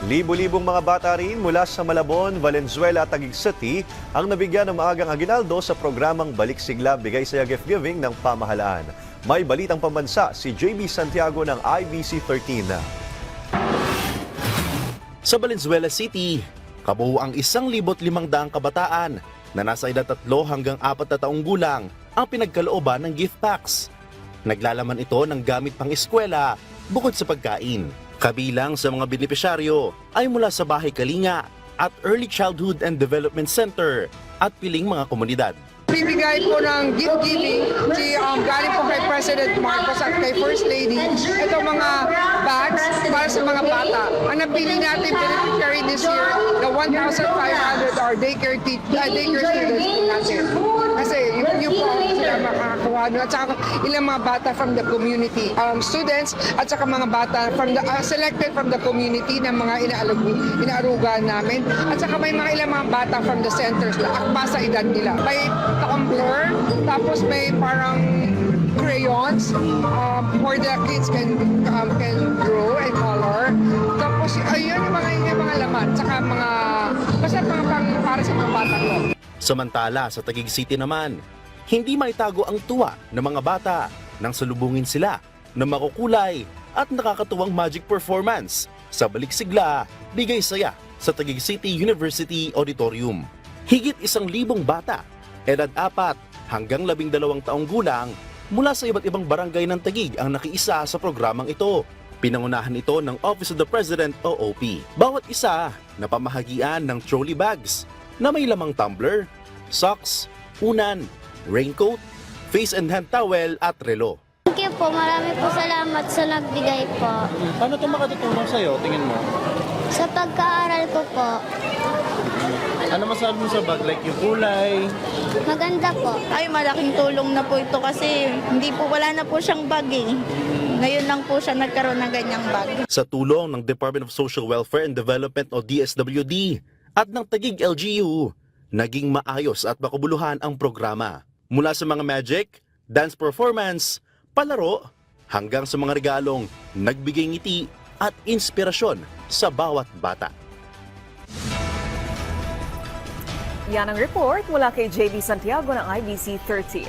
Libo-libong mga bata rin mula sa Malabon, Valenzuela at Taguig City ang nabigyan ng maagang aginaldo sa programang Balik Sigla Bigay Saya Gift Giving ng pamahalaan. May balitang pambansa si JB Santiago ng IBC 13. Sa Valenzuela City, kabuo ang 1,500 kabataan na nasa edad 3 hanggang 4 na taong gulang ang pinagkalooban ng gift packs. Naglalaman ito ng gamit pang eskwela bukod sa pagkain. Kabilang sa mga benepisyaryo ay mula sa Bahay Kalinga at Early Childhood and Development Center at piling mga komunidad. Bibigay po ng gift giving galing po kay President Marcos at kay First Lady ito mga bags para sa mga bata. Ang napili natin beneficiary this year, the 1,500 are daycare students po natin. Kasi yung po sila makakakuha doon. At saka ilang mga bata from the community. Students at saka mga bata from the, selected from the community ng mga inaarugan namin. At saka may mga ilang mga bata from the centers na akma sa edad nila. May tumbler, tapos may parang crayons for the kids can draw and color. Tapos ayun yung mga laman, saka mga basta para sa mga bata ko. Samantala sa Taguig City naman, hindi maitago ang tuwa ng mga bata nang salubungin sila ng makukulay at nakakatuwang magic performance sa Balik Sigla Bigay Saya sa Taguig City University Auditorium. Higit 1,000 bata, edad 4 hanggang 12 taong gulang mula sa iba't ibang barangay ng Taguig ang nakiisa sa programang ito. Pinangunahan ito ng Office of the President o OP. Bawat isa na pamahagian ng trolley bags na may lamang tumbler, socks, unan, raincoat, face and hand towel at relo. Thank you po. Marami po salamat sa nagbigay po. Paano ito makatutulong sa'yo, tingin mo? Sa pagkaaral ko po, Ano masabi mo sa bag? Like yung kulay? maganda po. Ay, malaking tulong na po ito kasi wala na po siyang bag eh. Ngayon lang po siya nagkaroon ng ganyang bag. Sa tulong ng Department of Social Welfare and Development o DSWD at ng Taguig LGU, naging maayos at makabuluhan ang programa. Mula sa mga magic, dance performance, palaro, hanggang sa mga regalong nagbigay ngiti at inspirasyon sa bawat bata. Yan ang report mula kay JB Santiago ng IBC 13.